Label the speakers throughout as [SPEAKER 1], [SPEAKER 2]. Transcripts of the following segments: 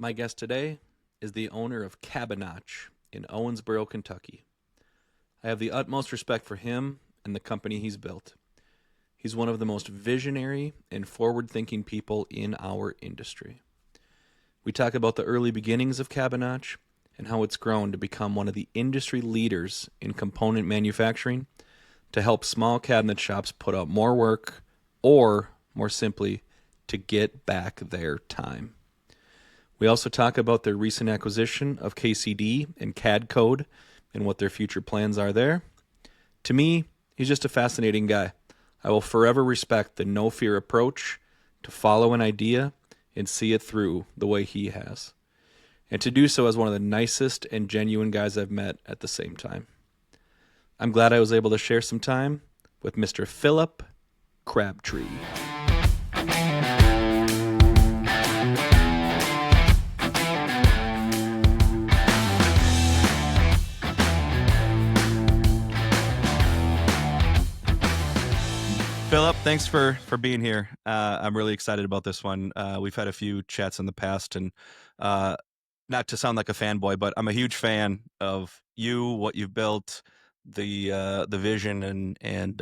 [SPEAKER 1] My guest today is the owner of Cabinotch in Owensboro, Kentucky. I have the utmost respect for him and the company he's built. He's one of the most visionary and forward-thinking people in our industry. We talk about the early beginnings of Cabinotch and how it's grown to become one of the industry leaders in component manufacturing to help small cabinet shops put out more work or, more simply, to get back their time. We also talk about their recent acquisition of KCD and CAD Code and what their future plans are there. To me, he's just a fascinating guy. I will forever respect the no-fear approach to follow an idea and see it through the way he has, and to do so as one of the nicest and genuine guys I've met at the same time. I'm glad I was able to share some time with Mr. Phillip Crabtree. Phillip, thanks for being here. I'm really excited about this one. We've had a few chats in the past, and not to sound like a fanboy, but I'm a huge fan of you, what you've built, the vision, and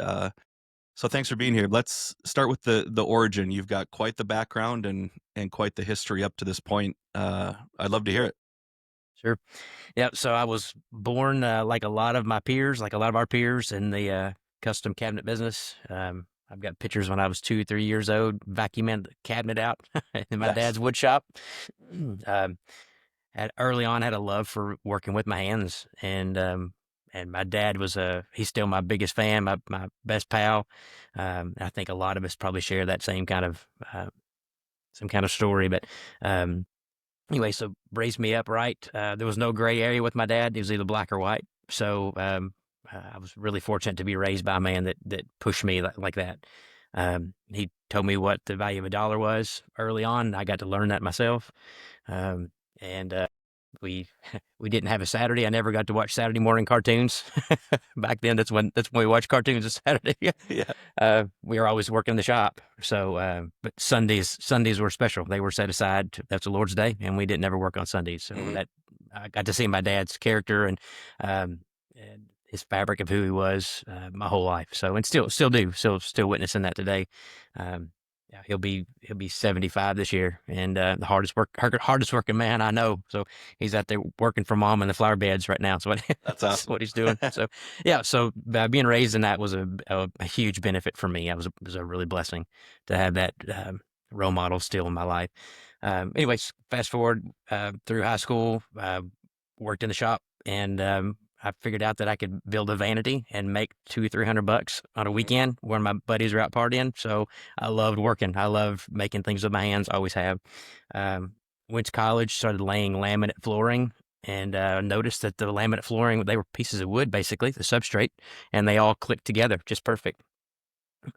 [SPEAKER 1] so thanks for being here. Let's start with the origin. You've got quite the background and quite the history up to this point. I'd love to hear it.
[SPEAKER 2] Sure. Yeah. So I was born like a lot of my peers, like a lot of our peers in the custom cabinet business. I've got pictures when I was 2, 3 years old, vacuuming the cabinet out in my dad's wood shop. Early on, had a love for working with my hands, and my dad was he's still my biggest fan, my best pal. I think a lot of us probably share that same kind of some kind of story, but. Anyway, so raised me up right. There was no gray area with my dad. It was either black or white. So I was really fortunate to be raised by a man that pushed me like that. He told me what the value of a dollar was early on. I got to learn that myself. And we we didn't have a Saturday. I never got to watch Saturday morning cartoons. Back then, that's when we watched cartoons on Saturday.
[SPEAKER 1] Yeah.
[SPEAKER 2] We were always working the shop. So, but Sundays were special. They were set aside. That's the Lord's Day, and we didn't ever work on Sundays. So that I got to see my dad's character and his fabric of who he was my whole life. So, and still do. Still witnessing that today. Yeah, he'll be 75 this year, and the hardest working man I know. So he's out there working for mom in the flower beds right now. So
[SPEAKER 1] That's
[SPEAKER 2] that's
[SPEAKER 1] awesome.
[SPEAKER 2] what he's doing. So yeah, so being raised in that was a huge benefit for me. It was a really blessing to have that role model still in my life. Anyways, fast forward through high school, worked in the shop, and I figured out that I could build a vanity and make $200-300 on a weekend when my buddies were out partying. So I loved working. I love making things with my hands. Always have. Went to college, started laying laminate flooring, and noticed that the laminate flooring, they were pieces of wood, basically, the substrate, and they all clicked together just perfect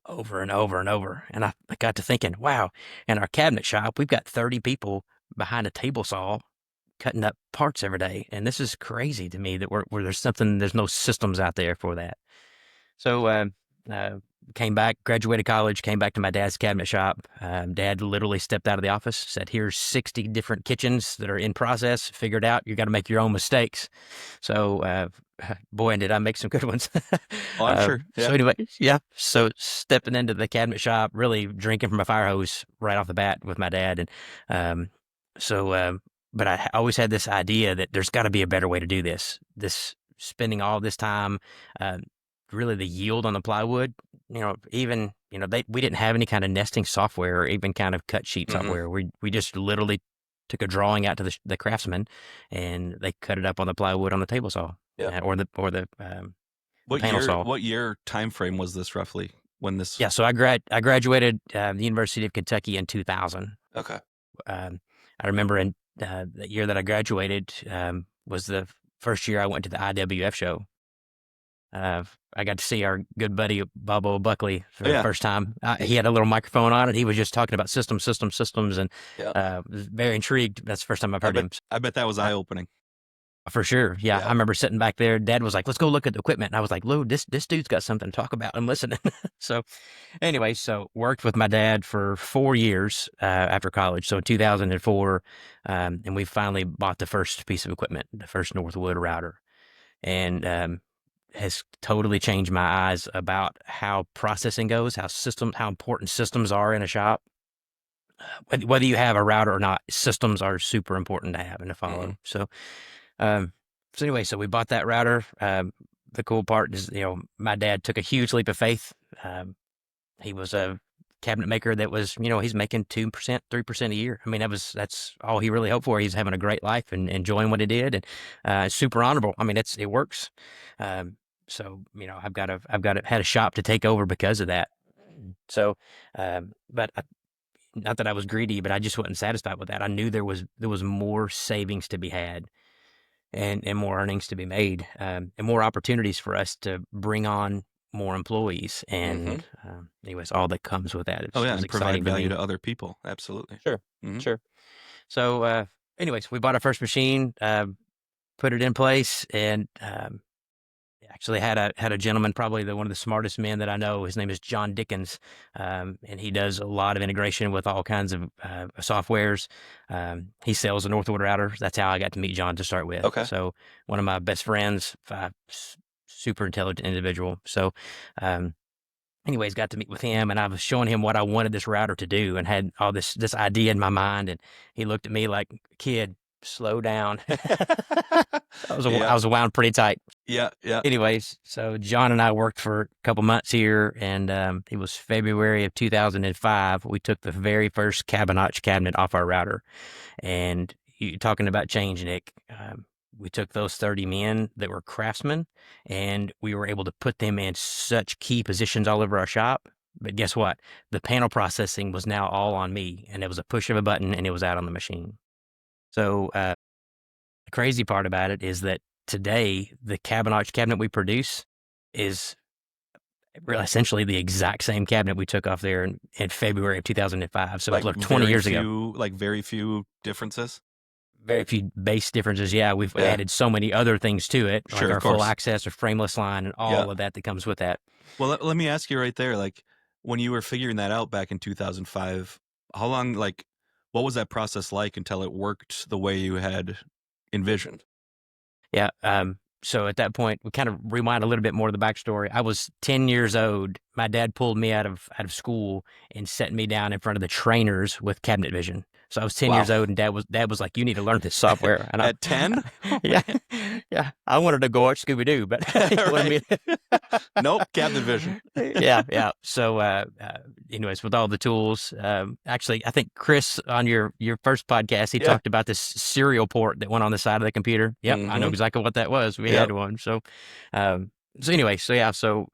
[SPEAKER 2] over and over and over. And I got to thinking, wow, in our cabinet shop, we've got 30 people behind a table saw cutting up parts every day. And this is crazy to me that where there's no systems out there for that. So, came back, graduated college, came back to my dad's cabinet shop. Dad literally stepped out of the office, said, here's 60 different kitchens that are in process. Figure it out. You got to make your own mistakes. So, boy, and did I make some good ones.
[SPEAKER 1] Oh, I'm sure. Yeah.
[SPEAKER 2] So anyway, yeah. So stepping into the cabinet shop, really drinking from a fire hose right off the bat with my dad. And, but I always had this idea that there's got to be a better way to do this. Spending all this time, really the yield on the plywood, even, we didn't have any kind of nesting software or even kind of cut sheet software. We just literally took a drawing out to the craftsman and they cut it up on the plywood on the table saw.
[SPEAKER 1] Yeah.
[SPEAKER 2] Or the panel saw.
[SPEAKER 1] What year time frame was this roughly when this?
[SPEAKER 2] Yeah. So I graduated the University of Kentucky in 2000.
[SPEAKER 1] Okay.
[SPEAKER 2] I remember in the year that I graduated was the first year I went to the IWF show. I got to see our good buddy Bobo Buckley for the first time. He had a little microphone on it. He was just talking about systems, and was very intrigued. That's the first time I've heard him.
[SPEAKER 1] I bet that was eye opening.
[SPEAKER 2] For sure. Yeah. I
[SPEAKER 1] Yeah.
[SPEAKER 2] remember sitting back there. Dad was like, let's go look at the equipment. And I was like, Lou, this dude's got something to talk about. I'm listening. So anyway, so worked with my dad for 4 years after college. So in 2004, and we finally bought the first piece of equipment, the first Northwood router, and has totally changed my eyes about how processing goes, how important systems are in a shop. Whether you have a router or not, systems are super important to have and to
[SPEAKER 1] Hmm.
[SPEAKER 2] follow. Um, so anyway, so we bought that router. The cool part is, my dad took a huge leap of faith. He was a cabinet maker that was, he's making 2%, 3% a year. I mean, that's all he really hoped for. He's having a great life and enjoying what he did, and it's super honorable. I mean, it works. Um, so had a shop to take over because of that. So, but not that I was greedy, but I just wasn't satisfied with that. I knew there was more savings to be had, and more earnings to be made, and more opportunities for us to bring on more employees.
[SPEAKER 1] Hmm.
[SPEAKER 2] And anyways, all that comes with that.
[SPEAKER 1] Oh yeah,
[SPEAKER 2] It was
[SPEAKER 1] and provide
[SPEAKER 2] exciting to
[SPEAKER 1] value
[SPEAKER 2] me.
[SPEAKER 1] to other people. Absolutely.
[SPEAKER 2] Sure,
[SPEAKER 1] Hmm.
[SPEAKER 2] sure. So, anyways, we bought our first machine, put it in place, and actually had a gentleman, probably one of the smartest men that I know. His name is John Dickens, and he does a lot of integration with all kinds of softwares. He sells a Northwood router. That's how I got to meet John to start with.
[SPEAKER 1] Okay.
[SPEAKER 2] So one of my best friends, super intelligent individual. So, um, anyways, got to meet with him, and I was showing him what I wanted this router to do, and had all this idea in my mind. And he looked at me like, "Kid, slow down."
[SPEAKER 1] Yeah.
[SPEAKER 2] I was wound pretty tight.
[SPEAKER 1] Yeah. Yeah.
[SPEAKER 2] Anyways, so John and I worked for a couple months here, and it was February of 2005. We took the very first Cabinotch cabinet off our router. And you talking about change, Nick. We took those 30 men that were craftsmen, and we were able to put them in such key positions all over our shop. But guess what? The panel processing was now all on me, and it was a push of a button, and it was out on the machine. So the crazy part about it is that today, the Cabinotch cabinet we produce is essentially the exact same cabinet we took off there in February of 2005. So
[SPEAKER 1] Like
[SPEAKER 2] look, 20 years ago.
[SPEAKER 1] very few differences.
[SPEAKER 2] Very few base differences. Yeah, we've
[SPEAKER 1] Yeah.
[SPEAKER 2] added so many other things to it,
[SPEAKER 1] Sure.
[SPEAKER 2] like
[SPEAKER 1] Of
[SPEAKER 2] our full
[SPEAKER 1] course.
[SPEAKER 2] access or frameless line and
[SPEAKER 1] Yeah.
[SPEAKER 2] all of that comes with that.
[SPEAKER 1] Well, let me ask you right there, like when you were figuring that out back in 2005, how long, like, what was that process like until it worked the way you had envisioned?
[SPEAKER 2] Yeah. So at that point, we kind of rewind a little bit more to the backstory. I was 10 years old. My dad pulled me out of school and set me down in front of the trainers with cabinet vision. So I was 10
[SPEAKER 1] Wow.
[SPEAKER 2] years old, and dad was like, "You need to learn this software." And
[SPEAKER 1] At 10? Oh
[SPEAKER 2] yeah,
[SPEAKER 1] man.
[SPEAKER 2] yeah. I wanted to go watch Scooby Doo, but he wanted
[SPEAKER 1] Right.
[SPEAKER 2] me.
[SPEAKER 1] Nope, cabinet vision.
[SPEAKER 2] Yeah, yeah. So, anyways, with all the tools, actually, I think Chris on your first podcast, he
[SPEAKER 1] Yeah.
[SPEAKER 2] talked about this serial port that went on the side of the computer. Yep, I know
[SPEAKER 1] Mm-hmm.
[SPEAKER 2] exactly what that was. We
[SPEAKER 1] Yep.
[SPEAKER 2] had one. So, anyway, so yeah, so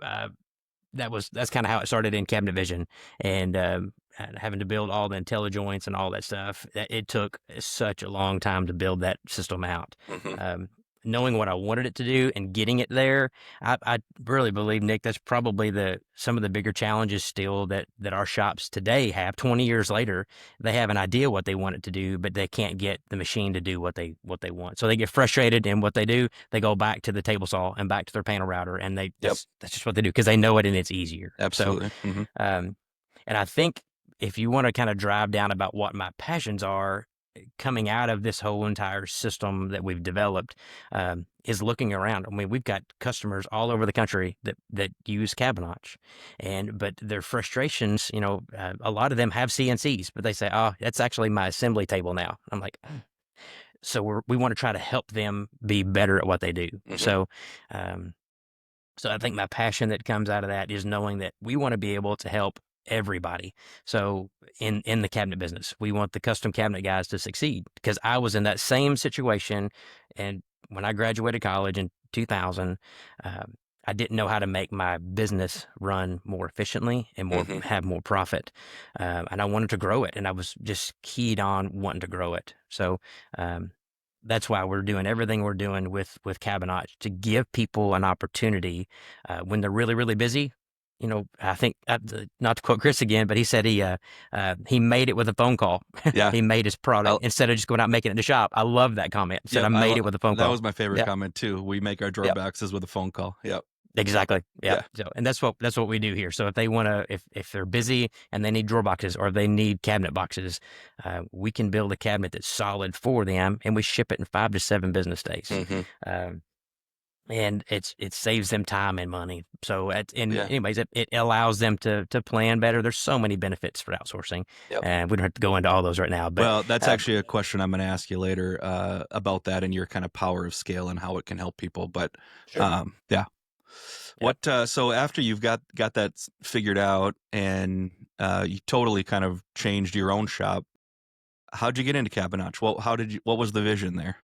[SPEAKER 2] that's kind of how it started in cabinet vision, and having to build all the IntelliJoints and all that stuff. It took such a long time to build that system out.
[SPEAKER 1] Mm-hmm.
[SPEAKER 2] Um, Knowing what I wanted it to do and getting it there, I really believe, Nick, that's probably some of the bigger challenges still that our shops today have. 20 years later, they have an idea what they want it to do, but they can't get the machine to do what they want. So they get frustrated, and what they do, they go back to the table saw and back to their panel router, and
[SPEAKER 1] Yep.
[SPEAKER 2] that's just what they do because they know it and it's easier. So,
[SPEAKER 1] Absolutely. Mm-hmm.
[SPEAKER 2] um, and I think if you want to kind of drive down about what my passions are coming out of this whole entire system that we've developed, is looking around. I mean, we've got customers all over the country that use Cabinotch, but their frustrations, a lot of them have CNCs, but they say, "Oh, that's actually my assembly table now." I'm like, so we want to try to help them be better at what they do.
[SPEAKER 1] Mm-hmm.
[SPEAKER 2] So I think my passion that comes out of that is knowing that we want to be able to help everybody. So in the cabinet business, we want the custom cabinet guys to succeed, because I was in that same situation. And when I graduated college in 2000, I didn't know how to make my business run more efficiently and
[SPEAKER 1] Mm-hmm.
[SPEAKER 2] have more profit. And I wanted to grow it, and I was just keyed on wanting to grow it. So, that's why we're doing everything we're doing with Cabinotch, to give people an opportunity when they're really, really busy. I think not to quote Chris again, but he said he made it with a phone call.
[SPEAKER 1] Yeah.
[SPEAKER 2] He made his product
[SPEAKER 1] I'll,
[SPEAKER 2] instead of just going out and making it in the shop. I love that comment. Said
[SPEAKER 1] yep.
[SPEAKER 2] I made it with a phone
[SPEAKER 1] That
[SPEAKER 2] call.
[SPEAKER 1] was my favorite
[SPEAKER 2] Yeah.
[SPEAKER 1] comment too. We make our drawer
[SPEAKER 2] Yep.
[SPEAKER 1] boxes with a phone call. Yep.
[SPEAKER 2] Exactly. Yeah.
[SPEAKER 1] Yeah.
[SPEAKER 2] So, and that's what we do here. So if they want to, if they're busy and they need drawer boxes or they need cabinet boxes, we can build a cabinet that's solid for them, and we ship it in 5 to 7 business days.
[SPEAKER 1] Mm-hmm.
[SPEAKER 2] Um, and it saves them time and money. So
[SPEAKER 1] Yeah.
[SPEAKER 2] anyways, it allows them to plan better. There's so many benefits for outsourcing,
[SPEAKER 1] Yep.
[SPEAKER 2] and we don't have to go into all those right now. But
[SPEAKER 1] Well, that's actually a question I'm going to ask you later about that and your kind of power of scale and how it can help people. But
[SPEAKER 2] sure.
[SPEAKER 1] yeah.
[SPEAKER 2] Yep.
[SPEAKER 1] What so after you've got that figured out and you totally kind of changed your own shop, how'd you get into Cabinotch? Well, what was the vision there?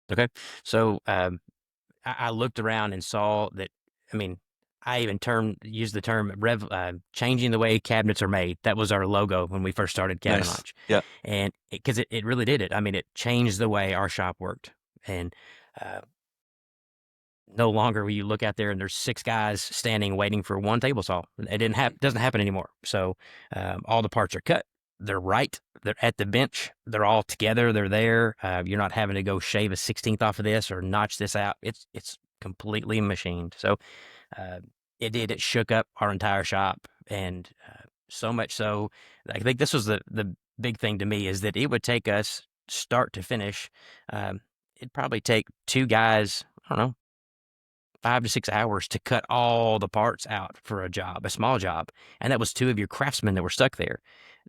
[SPEAKER 2] Okay. So I looked around and saw that. I mean, I even used the term changing the way cabinets are made. That was our logo when we first started
[SPEAKER 1] Nice.
[SPEAKER 2] Cabinotch,
[SPEAKER 1] Yeah.
[SPEAKER 2] and because it really did it. I mean, it changed the way our shop worked, and uh, no longer will you look out there and there's 6 guys standing waiting for one table saw. It doesn't happen anymore. So all the parts are cut. They're right. They're at the bench. They're all together. They're there. You're not having to go shave a 16th off of this or notch this out. It's completely machined. So uh, it shook up our entire shop, and so much so, I think this was the big thing to me is that it would take us start to finish. It'd probably take 2 guys. I don't know, 5 to 6 hours to cut all the parts out for a small job. And that was 2 of your craftsmen that were stuck there.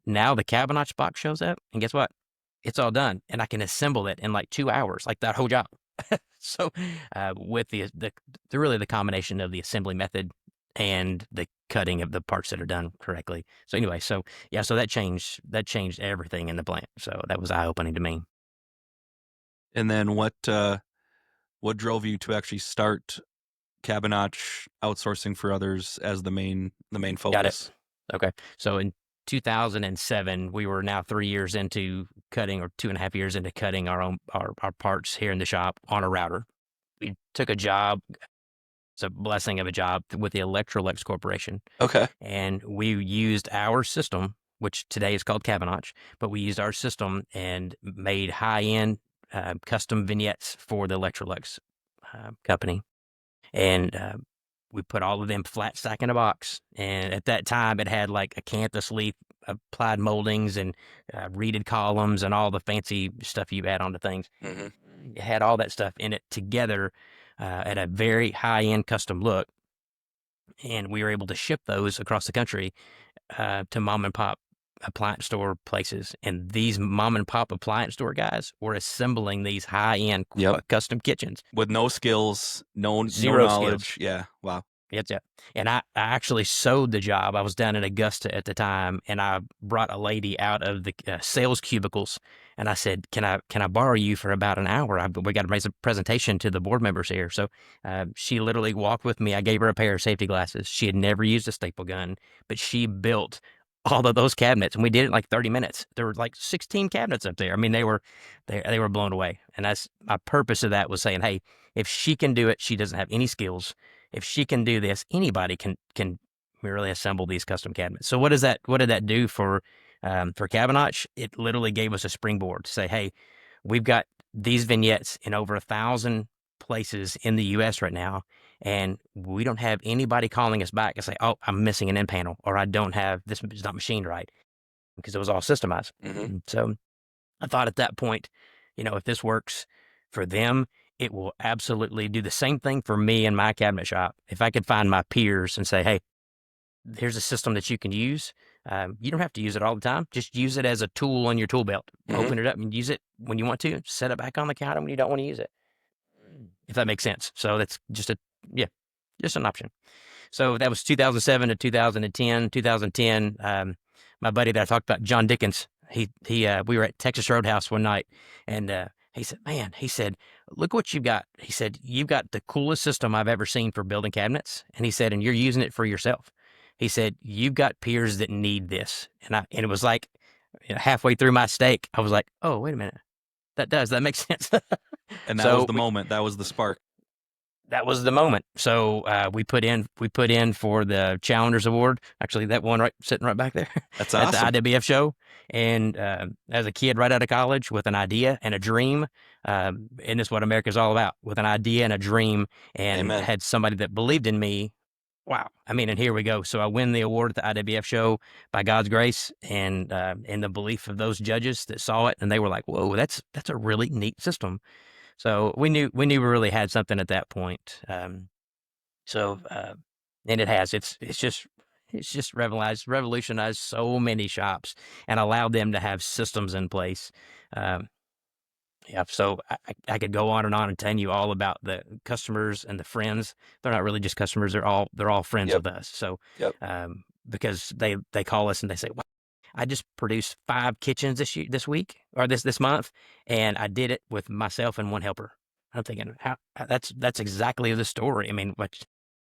[SPEAKER 2] Now the Cabinotch box shows up, and guess what? It's all done, and I can assemble it in like 2 hours, like that whole job. So, with really the combination of the assembly method and the cutting of the parts that are done correctly. So anyway, so yeah, so that changed everything in the plant. So that was eye opening to me.
[SPEAKER 1] And then what drove you to actually start Cabinotch outsourcing for others as the main
[SPEAKER 2] Got it.
[SPEAKER 1] focus?
[SPEAKER 2] Okay. So in 2007, we were now 3 years into cutting, or 2.5 years into cutting our parts here in the shop on a router. We took a job. It's a blessing of a job with the Electrolux Corporation,
[SPEAKER 1] Okay.
[SPEAKER 2] and we used our system, which today is called Cabinotch, but we used our system and made high-end custom vignettes for the Electrolux company. And we put all of them flat stack in a box. And at that time, it had like acanthus leaf applied moldings and reeded columns and all the fancy stuff you add onto things.
[SPEAKER 1] Mm-hmm.
[SPEAKER 2] It had all that stuff in it together at a very high-end custom look. And we were able to ship those across the country to mom and pop appliance store places. And these mom and pop appliance store guys were assembling these high-end
[SPEAKER 1] Yep.
[SPEAKER 2] custom kitchens.
[SPEAKER 1] With no skills, no
[SPEAKER 2] Zero
[SPEAKER 1] knowledge.
[SPEAKER 2] skills.
[SPEAKER 1] Yeah. Wow.
[SPEAKER 2] Yeah. And I actually sold the job. I was down in Augusta at the time, and I brought a lady out of the sales cubicles, and I said, "Can I borrow you for about an hour? We got to make a presentation to the board members here." So she literally walked with me. I gave her a pair of safety glasses. She had never used a staple gun, but she built all of those cabinets, and we did it in like 30 minutes. There were like 16 cabinets up there. I mean, they were blown away. And that's my purpose of that was saying, hey, if she can do it, she doesn't have any skills. If she can do this, anybody can really assemble these custom cabinets. So what did that do for Cabinotch? It literally gave us a springboard to say, hey, we've got these vignettes in over 1,000 places in the U.S. right now, and we don't have anybody calling us back and say, oh, I'm missing an end panel, or I don't have this, is not machined right, because it was all systemized.
[SPEAKER 1] Mm-hmm.
[SPEAKER 2] So I thought at that point, if this works for them, it will absolutely do the same thing for me and my cabinet shop. If I could find my peers and say, hey, here's a system that you can use. You don't have to use it all the time. Just use it as a tool on your tool belt.
[SPEAKER 1] Mm-hmm.
[SPEAKER 2] Open it up and use it when you want to. Set it back on the counter when you don't want to use it. If that makes sense. So that's just an option. So that was 2007 to 2010. 2010, my buddy that I talked about, John Dickens, we were at Texas Roadhouse one night, and he said, man, look what you've got. He said, you've got the coolest system I've ever seen for building cabinets. And he said, and you're using it for yourself. He said, you've got peers that need this. And it was like halfway through my steak, I was like, oh, wait a minute. That makes sense.
[SPEAKER 1] And that was the moment. That was the spark.
[SPEAKER 2] that was the moment. So we put in for the Challengers Award. Actually, that one right sitting right back there
[SPEAKER 1] That's
[SPEAKER 2] at the
[SPEAKER 1] awesome.
[SPEAKER 2] IWF show. And as a kid, right out of college, with an idea and a dream, and that's what America's all about. With an idea and a dream, and
[SPEAKER 1] Amen.
[SPEAKER 2] had somebody that believed in me. Wow. I mean, and here we go. So I win the award at the IWF show by God's grace, and in the belief of those judges that saw it, and they were like, "Whoa, that's a really neat system." So we really had something at that point. So and it has. It's just revolutionized so many shops and allowed them to have systems in place. Um, yeah, so I could go on and tell you all about the customers and the friends. They're not really just customers; they're all friends
[SPEAKER 1] Yep.
[SPEAKER 2] with us. So
[SPEAKER 1] Yep.
[SPEAKER 2] because they call us and they say, "Wow, I just produced 5 kitchens this week or this month, and I did it with myself and one helper." I'm thinking, how that's exactly the story. I mean,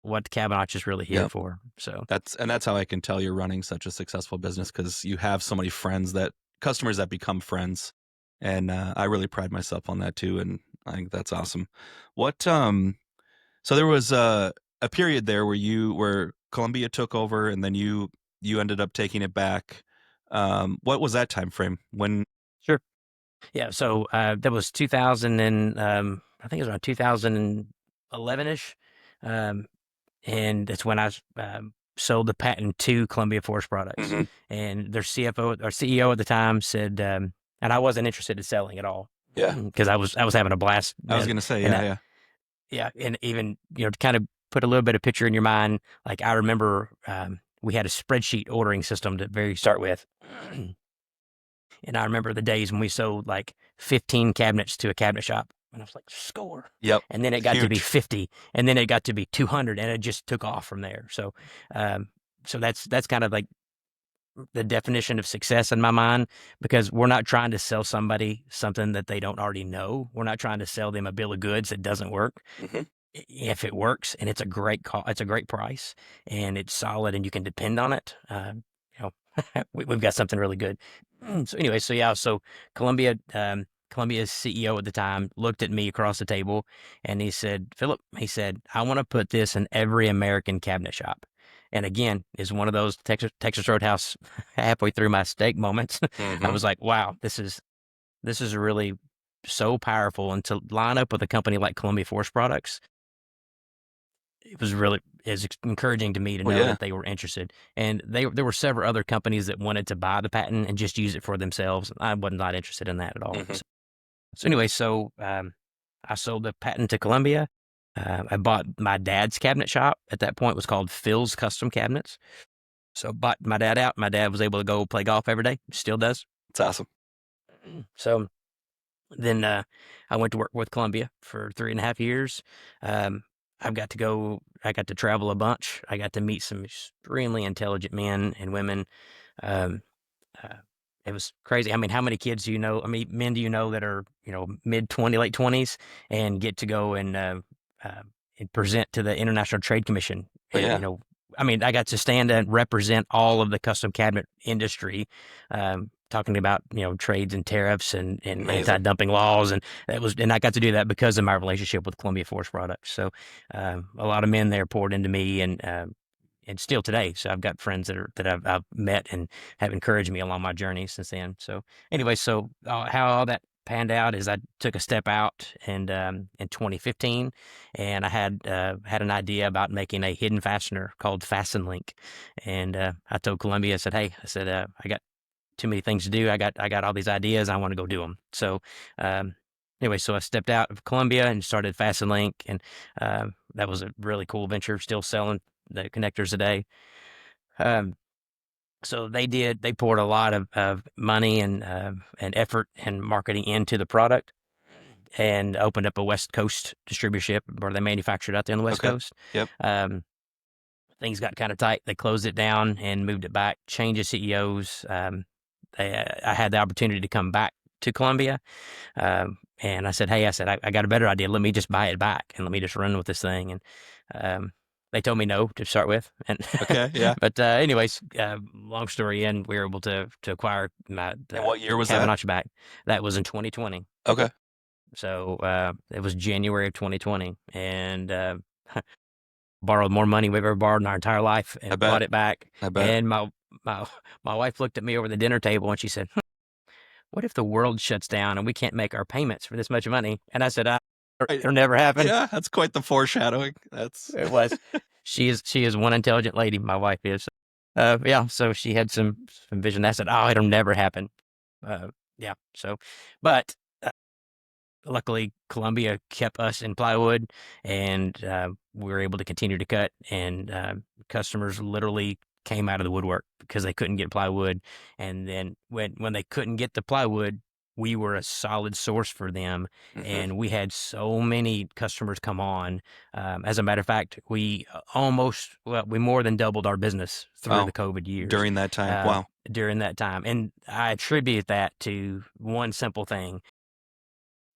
[SPEAKER 2] what Cabinotch is really here
[SPEAKER 1] Yep.
[SPEAKER 2] for. So
[SPEAKER 1] That's how I can tell you're running such a successful business, because you have so many friends, that customers that become friends, and I really pride myself on that too, and I think that's awesome. What so there was a period there where Columbia took over, and then you ended up taking it back. What was that time frame when?
[SPEAKER 2] sure, yeah. So that was 2000 and I think it was around 2011 ish. And that's when I sold the patent to Columbia Forest Products.
[SPEAKER 1] Mhm.
[SPEAKER 2] And their CFO or CEO at the time said, and I wasn't interested in selling at all
[SPEAKER 1] Yeah,
[SPEAKER 2] because I was having a blast.
[SPEAKER 1] I was gonna say,
[SPEAKER 2] And
[SPEAKER 1] yeah,
[SPEAKER 2] that,
[SPEAKER 1] yeah.
[SPEAKER 2] yeah, and even to kind of put a little bit of picture in your mind, like I remember we had a spreadsheet ordering system to very start with. And I remember the days when we sold like 15 cabinets to a cabinet shop. And I was like, score.
[SPEAKER 1] Yep,
[SPEAKER 2] And then it got to be
[SPEAKER 1] huge.
[SPEAKER 2] 50. And then it got to be 200. And it just took off from there. Um, so that's kind of like the definition of success in my mind, because we're not trying to sell somebody something that they don't already know. We're not trying to sell them a bill of goods that doesn't work.
[SPEAKER 1] Hmm.
[SPEAKER 2] If it works and it's a great it's a great price and it's solid and you can depend on it, we've got something really good. So anyway, so yeah, so Columbia, Columbia's CEO at the time looked at me across the table and he said, "Philip," he said, "I want to put this in every American cabinet shop." And again, is one of those Texas Roadhouse halfway through my steak moments. I
[SPEAKER 1] Hmm.
[SPEAKER 2] was like, "Wow, this is really so powerful." And to line up with a company like Columbia Forest Products, it was really is encouraging to me to
[SPEAKER 1] Well,
[SPEAKER 2] know
[SPEAKER 1] yeah.
[SPEAKER 2] that they were interested. And there were several other companies that wanted to buy the patent and just use it for themselves. I was not interested in that at all.
[SPEAKER 1] Hmm.
[SPEAKER 2] So anyway, I sold the patent to Columbia. I bought my dad's cabinet shop. At that point, it was called Phil's Custom Cabinets. So bought my dad out. My dad was able to go play golf every day. Still does.
[SPEAKER 1] It's awesome.
[SPEAKER 2] So then I went to work with Columbia for 3.5 years. Um, I got to travel a bunch. I got to meet some extremely intelligent men and women. Um, uh, it was crazy. I mean, how many kids do you know? I mean, men do you know that are, mid 20, late 20s and get to go uh, and present to the International Trade Commission?
[SPEAKER 1] But
[SPEAKER 2] And,
[SPEAKER 1] yeah.
[SPEAKER 2] I mean, I got to stand and represent all of the custom cabinet industry, talking about, trades and tariffs and
[SPEAKER 1] Amazing.
[SPEAKER 2] anti-dumping laws. And I got to do that because of my relationship with Columbia Forest Products. So, a lot of men there poured into me and still today. So I've got friends that I've met and have encouraged me along my journey since then. So anyway, so how all that panned out is I took a step out and in 2015, and I had an idea about making a hidden fastener called Fasten Link, and I told Columbia, I said, "Hey, I said I got too many things to do. I got all these ideas. I want to go do them." So anyway, so I stepped out of Columbia and started Fasten Link, and that was a really cool venture. Still selling the connectors today. Um, so they poured a lot of money and effort and marketing into the product and opened up a West Coast distributorship where they manufactured out there on the West
[SPEAKER 1] Okay.
[SPEAKER 2] Coast.
[SPEAKER 1] Yep.
[SPEAKER 2] Um, things got kind of tight. They closed it down and moved it back, changed the CEOs. I had the opportunity to come back to Columbia. And I said, "Hey," I said, I got a better idea. Let me just buy it back and let me just run with this thing. And um, they told me no to start with. And
[SPEAKER 1] Okay. Yeah.
[SPEAKER 2] but anyways, long story in, we were able to acquire
[SPEAKER 1] And
[SPEAKER 2] the
[SPEAKER 1] what year was that?
[SPEAKER 2] Cabinotch back. That was in 2020.
[SPEAKER 1] Okay.
[SPEAKER 2] So it was January of 2020, and borrowed more money we've ever borrowed in our entire life,
[SPEAKER 1] I
[SPEAKER 2] and
[SPEAKER 1] bet.
[SPEAKER 2] bought it back.
[SPEAKER 1] I bet.
[SPEAKER 2] And my my wife looked at me over the dinner table and she said, "What if the world shuts down and we can't make our payments for this much money?" And I said,
[SPEAKER 1] I,
[SPEAKER 2] "It'll never happen."
[SPEAKER 1] yeah, that's quite the foreshadowing. That's
[SPEAKER 2] It was. She is one intelligent lady. My wife is. Yeah. So she had some vision. I said, "Oh, it'll never happen." Yeah. So, but luckily Columbia kept us in plywood, and we were able to continue to cut, and customers literally came out of the woodwork because they couldn't get plywood. And then when they couldn't get the plywood, we were a solid source for them,
[SPEAKER 1] hmm
[SPEAKER 2] and we had so many customers come on. As a matter of fact, we more than doubled our business through
[SPEAKER 1] Wow.
[SPEAKER 2] the COVID years
[SPEAKER 1] During that time.
[SPEAKER 2] uh,
[SPEAKER 1] Wow.
[SPEAKER 2] during that time. And I attribute that to one simple thing: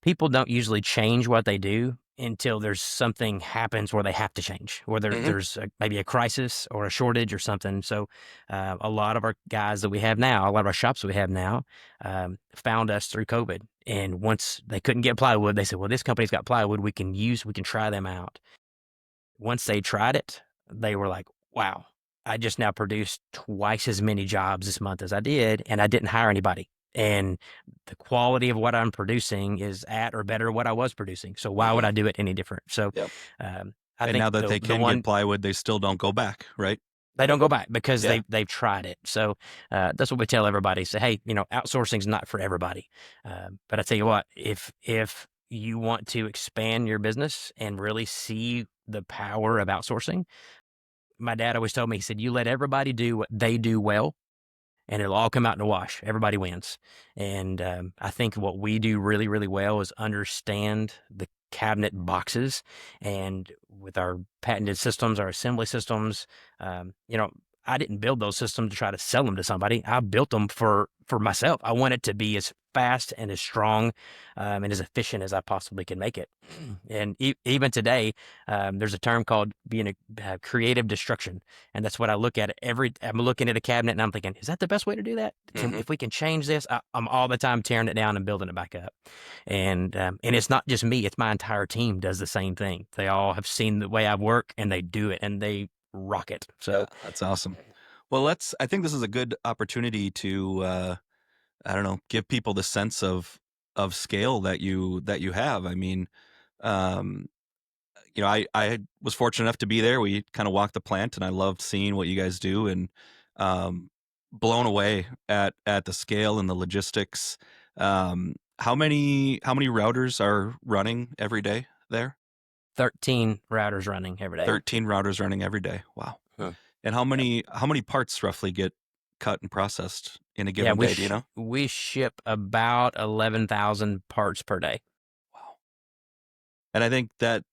[SPEAKER 2] people don't usually change what they do until there's something happens where they have to change, whether
[SPEAKER 1] hmm
[SPEAKER 2] there's maybe a crisis or a shortage or something. So a lot of our guys that we have now, a lot of our shops that we have now, found us through COVID. And once they couldn't get plywood, they said, well, this company's got plywood. We can try them out. Once they tried it, they were like, wow, I just now produced twice as many jobs this month as I did, and I didn't hire anybody. And the quality of what I'm producing is at or better what I was producing. So why would
[SPEAKER 1] hmm
[SPEAKER 2] I do it any different? So
[SPEAKER 1] Yep.
[SPEAKER 2] I
[SPEAKER 1] And
[SPEAKER 2] think
[SPEAKER 1] now that they
[SPEAKER 2] the
[SPEAKER 1] can get
[SPEAKER 2] one
[SPEAKER 1] plywood, they still don't go back, right?
[SPEAKER 2] they don't go back because
[SPEAKER 1] Yeah.
[SPEAKER 2] they've tried it. So that's what we tell everybody. Say, hey, outsourcing is not for everybody. But I tell you what, if you want to expand your business and really see the power of outsourcing, my dad always told me, he said, you let everybody do what they do well, and it'll all come out in the wash. Everybody wins. And I think what we do really, really well is understand the cabinet boxes, and with our patented systems, our assembly systems, I didn't build those systems to try to sell them to somebody. I built them for myself. I want it to be as fast and as strong and as efficient as I possibly can make it. And even today, there's a term called being a creative destruction, and that's what I look at. I'm looking at a cabinet and I'm thinking, is that the best way to do that?
[SPEAKER 1] hmm
[SPEAKER 2] If we can change this, I'm all the time tearing it down and building it back up. And it's not just me; it's my entire team does the same thing. They all have seen the way I work, and they do it, and they rock it.
[SPEAKER 1] Yeah,
[SPEAKER 2] So
[SPEAKER 1] that's awesome. Well, I think this is a good opportunity to, I don't know, give people the sense of scale that you have. I mean, um, I was fortunate enough to be there. We kind of walked the plant, and I loved seeing what you guys do, and um, blown away at the scale and the logistics. How many routers are running every day there?
[SPEAKER 2] 13 routers running every day.
[SPEAKER 1] 13 routers running every day. Wow.
[SPEAKER 2] Huh.
[SPEAKER 1] And how
[SPEAKER 2] Yep.
[SPEAKER 1] many parts roughly get cut and processed in a
[SPEAKER 2] Yeah,
[SPEAKER 1] given day? Do you know?
[SPEAKER 2] we ship about 11,000 parts per day.
[SPEAKER 1] Wow. And I think that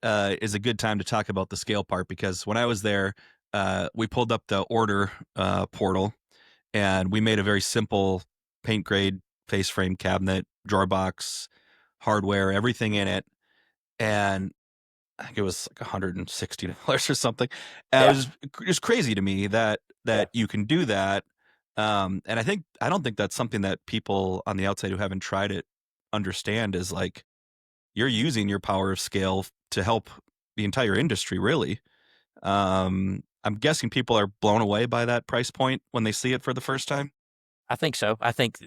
[SPEAKER 1] is a good time to talk about the scale part, because when I was there, we pulled up the order portal, and we made a very simple paint grade face frame cabinet, drawer box, hardware, everything in it. And I think it was like $160 or something. And it
[SPEAKER 2] Yeah.
[SPEAKER 1] was just crazy to me that
[SPEAKER 2] Yeah.
[SPEAKER 1] you can do that. And I don't think that's something that people on the outside who haven't tried it understand, is like, you're using your power of scale to help the entire industry, really. I'm guessing people are blown away by that price point when they see it for the first time.
[SPEAKER 2] I think so. I think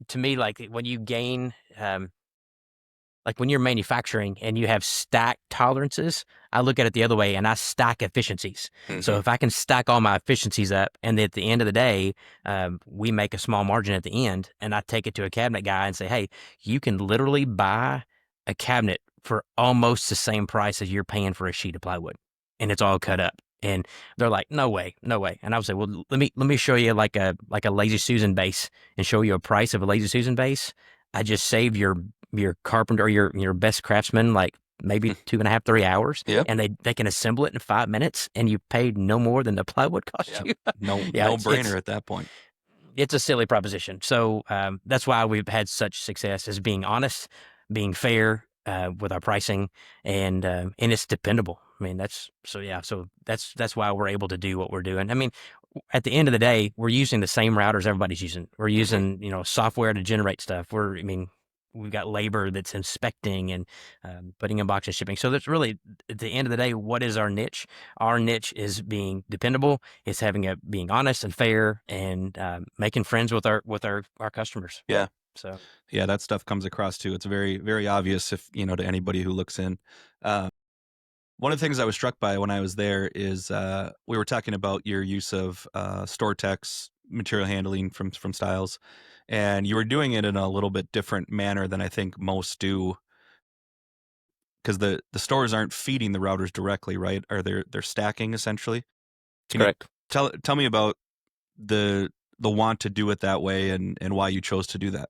[SPEAKER 2] to me, like when you gain, like when you're manufacturing and you have stack tolerances, I look at it the other way and I stack efficiencies. So
[SPEAKER 1] hmm
[SPEAKER 2] if I can stack all my efficiencies up, and at the end of the day, we make a small margin at the end, and I take it to a cabinet guy and say, hey, you can literally buy a cabinet for almost the same price as you're paying for a sheet of plywood, and it's all cut up. And they're like, no way, no way. And I would say, well, let me show you like a Lazy Susan base and show you a price of a Lazy Susan base. I just saved your carpenter or your best craftsman like maybe 2.5, 3 hours,
[SPEAKER 1] Yep.
[SPEAKER 2] and they can assemble it in 5 minutes, and you paid no more than the plywood cost
[SPEAKER 1] Yep.
[SPEAKER 2] you.
[SPEAKER 1] No,
[SPEAKER 2] Yeah,
[SPEAKER 1] no brainer at that point.
[SPEAKER 2] it's a silly proposition. So that's why we've had such success, is being honest, being fair with our pricing, and it's dependable. I mean, that's why we're able to do what we're doing. I mean, at the end of the day, we're using the same routers everybody's using. We're
[SPEAKER 1] hmm
[SPEAKER 2] using software to generate stuff. I mean, we've got labor that's inspecting and putting in box and shipping. So that's really, at the end of the day, what is our niche? Our niche is being dependable. It's being honest and fair, and making friends with our customers.
[SPEAKER 1] Yeah.
[SPEAKER 2] So
[SPEAKER 1] Yeah, that stuff comes across too. It's very, very obvious if, to anybody who looks in. Uh, One of the things I was struck by when I was there is we were talking about your use of store techs, material handling from Styles, and you were doing it in a little bit different manner than I think most do, because the stores aren't feeding the routers directly, right? Or they're stacking essentially.
[SPEAKER 2] that's
[SPEAKER 1] Can you
[SPEAKER 2] correct.
[SPEAKER 1] tell me about the want to do it that way and why you chose to do that?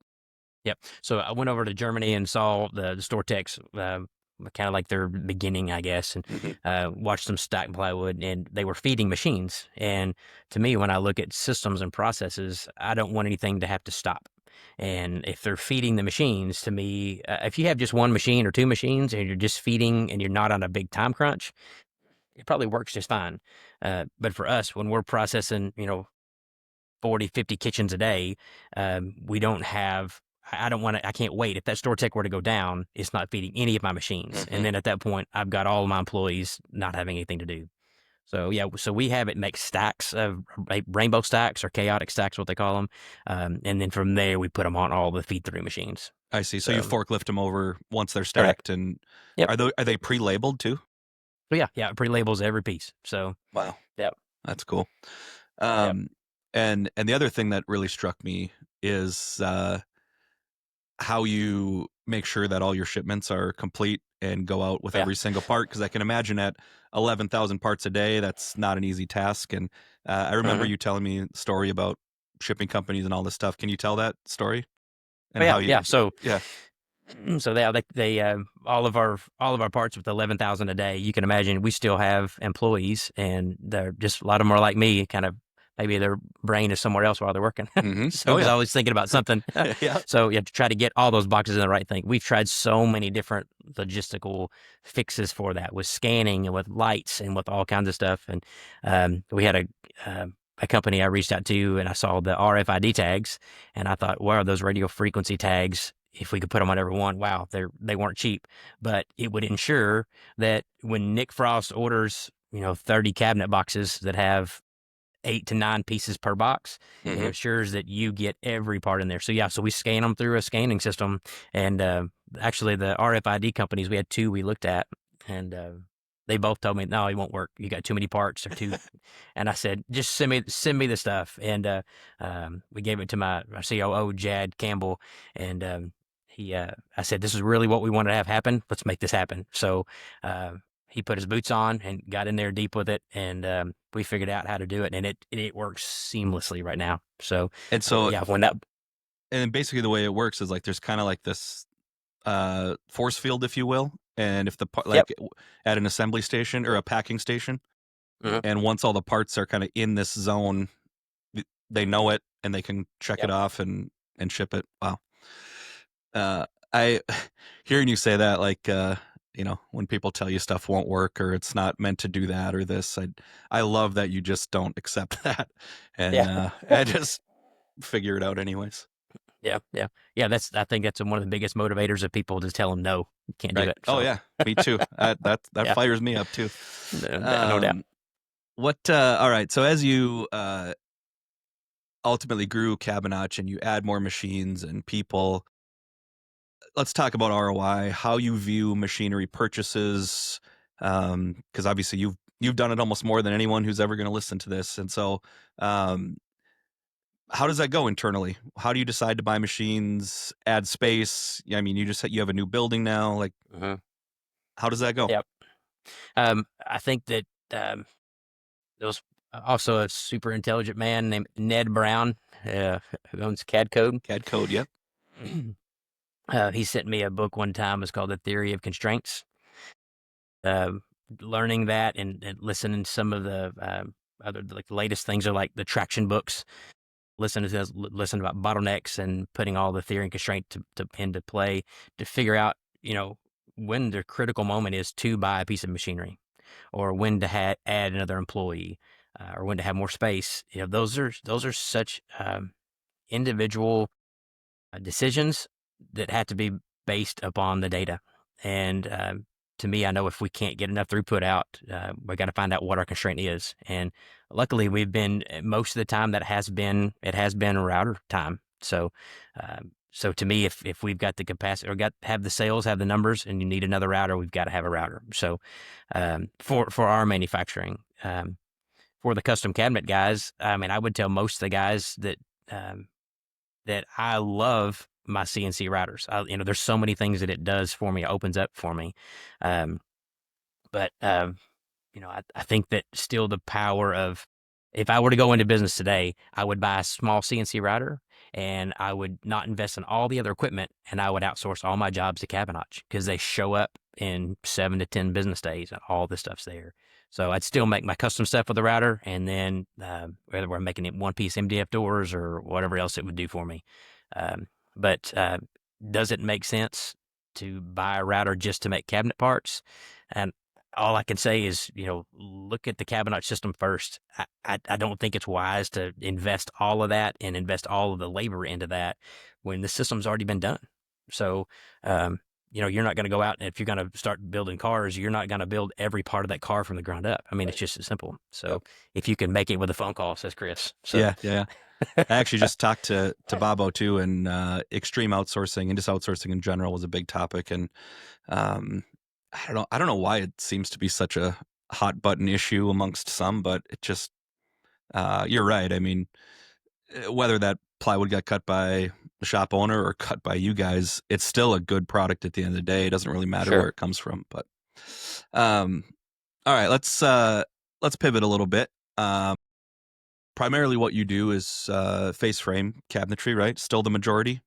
[SPEAKER 2] Yep. So I went over to Germany and saw the store techs, kind of like their beginning, I guess, and
[SPEAKER 1] Hmm.
[SPEAKER 2] watched them stack plywood, and they were feeding machines. And to me, when I look at systems and processes, I don't want anything to have to stop. And if they're feeding the machines, to me, if you have just one machine or two machines and you're just feeding and you're not on a big time crunch, it probably works just fine. But for us, when we're processing, 40, 50 kitchens a day, we don't have, I don't want to, I can't wait. If that store tech were to go down, it's not feeding any of my machines.
[SPEAKER 1] Hmm.
[SPEAKER 2] And then at that point, I've got all of my employees not having anything to do. So yeah, so we have it make stacks of like rainbow stacks or chaotic stacks, what they call them. And then from there, we put them on all the feed through machines.
[SPEAKER 1] I see. So you
[SPEAKER 2] So
[SPEAKER 1] forklift them over once they're
[SPEAKER 2] correct.
[SPEAKER 1] stacked, and
[SPEAKER 2] Yep.
[SPEAKER 1] are they pre-labeled too?
[SPEAKER 2] So yeah, it pre-labels every piece. So
[SPEAKER 1] Wow,
[SPEAKER 2] yep,
[SPEAKER 1] that's cool.
[SPEAKER 2] yep,
[SPEAKER 1] Um, and the other thing that really struck me is how you make sure that all your shipments are complete and go out with
[SPEAKER 2] yeah.
[SPEAKER 1] every single part. Because I can imagine at 11,000 parts a day, that's not an easy task. And I remember
[SPEAKER 2] Hmm.
[SPEAKER 1] you telling me a story about shipping companies and all this stuff. Can you tell that story
[SPEAKER 2] Oh
[SPEAKER 1] and
[SPEAKER 2] yeah,
[SPEAKER 1] how you?
[SPEAKER 2] yeah. So
[SPEAKER 1] Yeah.
[SPEAKER 2] So they all of our parts with 11,000 a day. You can imagine we still have employees, and they're just a lot of them are like me, kind of maybe their brain is somewhere else while they're working.
[SPEAKER 1] Hmm.
[SPEAKER 2] So
[SPEAKER 1] Oh
[SPEAKER 2] he's
[SPEAKER 1] yeah.
[SPEAKER 2] always thinking about something.
[SPEAKER 1] Yeah.
[SPEAKER 2] So you have to try to get all those boxes in the right thing. We've tried so many different logistical fixes for that, with scanning and with lights and with all kinds of stuff. And we had a company I reached out to, and I saw the RFID tags, and I thought, wow, those radio frequency tags, if we could put them on every one, wow, they weren't cheap, but it would ensure that when Nic Frost orders, 30 cabinet boxes that have 8 to 9 pieces per box, it
[SPEAKER 1] Hmm.
[SPEAKER 2] ensures that you get every part in there. So yeah, so we scan them through a scanning system, and actually the RFID companies, we had two we looked at, and they both told me, no, it won't work. You got too many parts or too. And I said, just send me the stuff. And we gave it to my COO, Jad Campbell, and I said, this is really what we wanted to have happen. Let's make this happen. So he put his boots on and got in there deep with it, and we figured out how to do it, and it works seamlessly right now. So
[SPEAKER 1] And so,
[SPEAKER 2] yeah, when that
[SPEAKER 1] and basically the way it works is like there's kind of like this force field, if you will. And if
[SPEAKER 2] yep.
[SPEAKER 1] at an assembly station or a packing station,
[SPEAKER 2] Mhm.
[SPEAKER 1] and once all the parts are kind of in this zone, they know it and they can check it
[SPEAKER 2] Yep.
[SPEAKER 1] off and ship it. Wow. I hearing you say that, like, when people tell you stuff won't work or it's not meant to do that or this, I love that you just don't accept that, and
[SPEAKER 2] Yeah.
[SPEAKER 1] I just figure it out anyways.
[SPEAKER 2] Yeah. Yeah. Yeah. I think that's one of the biggest motivators of people, to tell them no, you can't do
[SPEAKER 1] Right.
[SPEAKER 2] it.
[SPEAKER 1] Oh
[SPEAKER 2] So
[SPEAKER 1] yeah, me too. That
[SPEAKER 2] yeah,
[SPEAKER 1] fires me up too.
[SPEAKER 2] no doubt.
[SPEAKER 1] Um, what? All right. So as you ultimately grew Cabinotch and you add more machines and people, let's talk about ROI. How you view machinery purchases, because obviously you've done it almost more than anyone who's ever going to listen to this, and so um, how does that go internally? How do you decide to buy machines, add space? I mean, you have a new building now. Like,
[SPEAKER 2] Hmm.
[SPEAKER 1] how does that go?
[SPEAKER 2] Yep. I think that there was also a super intelligent man named Ned Brown, who owns CAD Code.
[SPEAKER 1] CAD code. Yep.
[SPEAKER 2] He sent me a book one time. It's called The Theory of Constraints. Uh, Learning that, and listening to some of the other, like, the latest things are like the traction books. Listen about bottlenecks and putting all the theory and constraint into play, to figure out, when the critical moment is to buy a piece of machinery, or when to add another employee, or when to have more space. Those are such individual decisions that had to be based upon the data. And to me, I know if we can't get enough throughput out, we got to find out what our constraint is. And luckily, we've been most of the time it has been router time. So to me, if we've got the capacity or have the sales, have the numbers, and you need another router, we've got to have a router. So for our manufacturing, for the custom cabinet guys, I mean, I would tell most of the guys um, that I love my CNC routers. There's so many things that it does for me, it opens up for me. Um, but I think that still the power of, if I were to go into business today, I would buy a small CNC router and I would not invest in all the other equipment, and I would outsource all my jobs to Cabinotch because they show up in 7 to 10 business days and all this stuff's there. So I'd still make my custom stuff with the router, and then whether we're making it one piece MDF doors or whatever else it would do for me. But does it make sense to buy a router just to make cabinet parts? And all I can say is, look at the Cabinotch system first. I don't think it's wise to invest all of that and invest all of the labor into that when the system's already been done. So, you're not going to go out, and if you're going to start building cars, you're not going to build every part of that car from the ground up. I mean, It's just as simple. So if you can make it with a phone call, says Chris. So.
[SPEAKER 1] Yeah. I actually just talked to Bobo too, and extreme outsourcing and just outsourcing in general was a big topic. And I don't know why it seems to be such a hot button issue amongst some, but it just you're right. I mean, whether that plywood got cut by the shop owner or cut by you guys, it's still a good product at the end of the day. It doesn't really matter where it comes from. But all right, let's pivot a little bit. Primarily what you do is face frame cabinetry, right? Still the majority?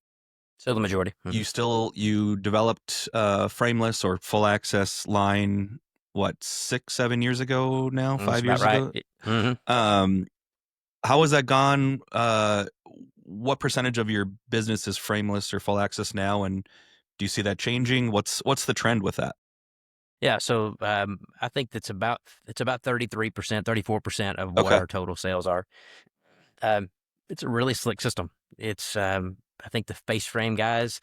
[SPEAKER 2] Still the majority. Mm-hmm.
[SPEAKER 1] You developed frameless or full access line, what, 6-7 years ago now? 5 years ago?
[SPEAKER 2] Mm-hmm.
[SPEAKER 1] How has that gone? What percentage of your business is frameless or full access now? And do you see that changing? What's the trend with that?
[SPEAKER 2] Yeah, so I think it's about 33%, 34% of what our total sales are. It's a really slick system. It's I think the face frame guys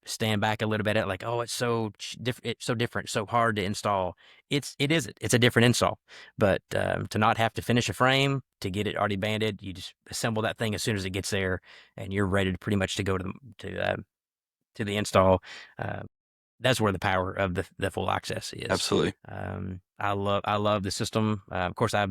[SPEAKER 2] stand back a little bit at like, oh, it's so different, so hard to install. It isn't. It's a different install, but to not have to finish a frame, to get it already banded, you just assemble that thing as soon as it gets there, and you're ready to pretty much to go to the install. That's where the power of the full access is.
[SPEAKER 1] Absolutely.
[SPEAKER 2] I love the system. Of course, I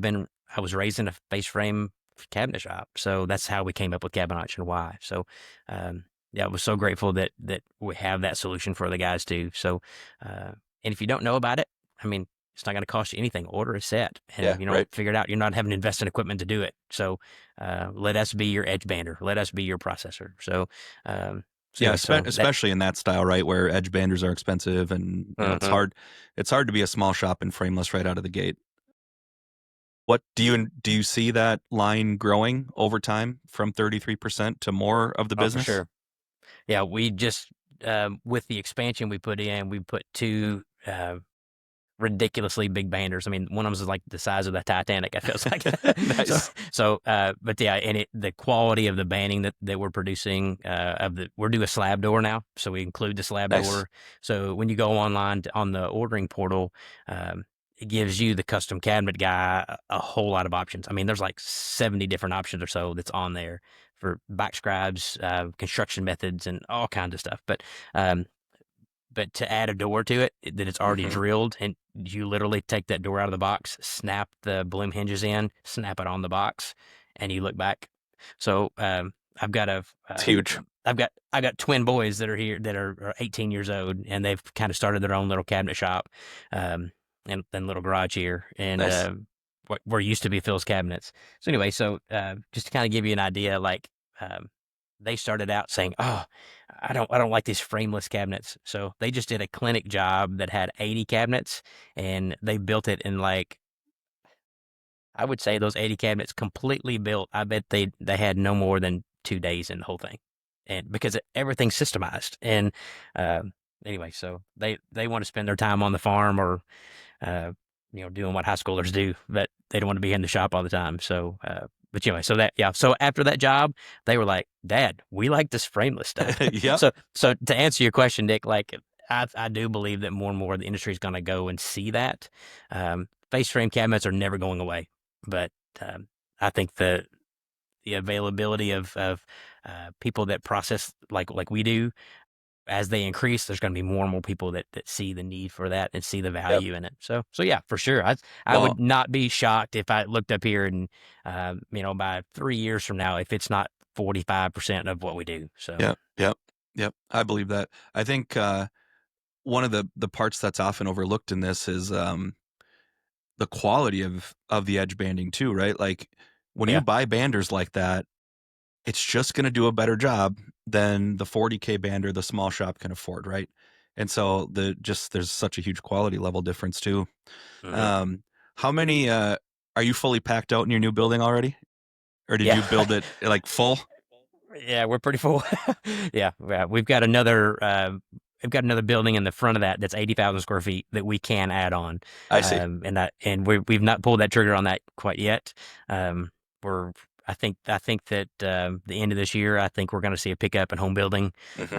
[SPEAKER 2] was raised in a face frame cabinet shop, so that's how we came up with Cabinotch and why. So, I was so grateful that we have that solution for the guys too. So, and if you don't know about it, I mean, it's not going to cost you anything. Order a set, and figure it out. You're not having to invest in equipment to do it. So, let us be your edge bander. Let us be your processor. So.
[SPEAKER 1] Especially in that style, right, where edge banders are expensive, and it's hard. It's hard to be a small shop in frameless right out of the gate. What do you see that line growing over time from 33% to more of the business?
[SPEAKER 2] For sure. Yeah, we just with the expansion we put in, we put 2 ridiculously big banders. I mean, one of them is like the size of the Titanic. I feels like.
[SPEAKER 1] Nice.
[SPEAKER 2] But yeah, and the quality of the banding that we're producing we're doing a slab door now, so we include the slab door. So when you go online on the ordering portal, it gives you, the custom cabinet guy, a whole lot of options. I mean, there's like 70 different options or so that's on there for back scribes, construction methods, and all kinds of stuff. But to add a door to it that it's already drilled, and you literally take that door out of the box, snap the bloom hinges in, snap it on the box, and you look back. So I've got
[SPEAKER 1] it's huge.
[SPEAKER 2] I got twin boys that are here that are 18 years old, and they've kind of started their own little cabinet shop, and little garage here, and
[SPEAKER 1] Nice.
[SPEAKER 2] Where used to be Phil's Cabinets. So anyway, just to kind of give you an idea, like they started out saying, "Oh, I don't like these frameless cabinets." So they just did a clinic job that had 80 cabinets, and they built it in, like, I would say those 80 cabinets completely built. I bet they had no more than 2 days in the whole thing, and because everything's systemized. And anyway, so they want to spend their time on the farm or doing what high schoolers do, but they don't want to be in the shop all the time. So but anyway, so that yeah. So after that job, they were like, "Dad, we like this frameless stuff."
[SPEAKER 1] Yep.
[SPEAKER 2] So to answer your question, Nick, like I do believe that more and more the industry is going to go and see that. Face frame cabinets are never going away, but I think the availability of people that process like we do, as they increase, there's going to be more and more people that see the need for that and see the
[SPEAKER 1] Yep.
[SPEAKER 2] value in it. So yeah, for sure. I
[SPEAKER 1] Well,
[SPEAKER 2] would not be shocked if I looked up here and by 3 years from now, if it's not 45% of what we do. So
[SPEAKER 1] yep, yep, yep. I believe that. I think one of the parts that's often overlooked in this is the quality of the edge banding too, right? Like when you
[SPEAKER 2] yeah,
[SPEAKER 1] buy banders like that, it's just going to do a better job than the 40K bander the small shop can afford, right? And so there's such a huge quality level difference too.
[SPEAKER 2] hmm
[SPEAKER 1] Um, how many are you fully packed out in your new building already, or did
[SPEAKER 2] yeah.
[SPEAKER 1] you build it like full?
[SPEAKER 2] Yeah, we're pretty full. Yeah, we've got another building in the front of that's 80,000 square feet that we can add on,
[SPEAKER 1] I see.
[SPEAKER 2] we've not pulled that trigger on that quite yet. Um, we're I think that the end of this year, I think we're going to see a pickup in home building.
[SPEAKER 1] Hmm.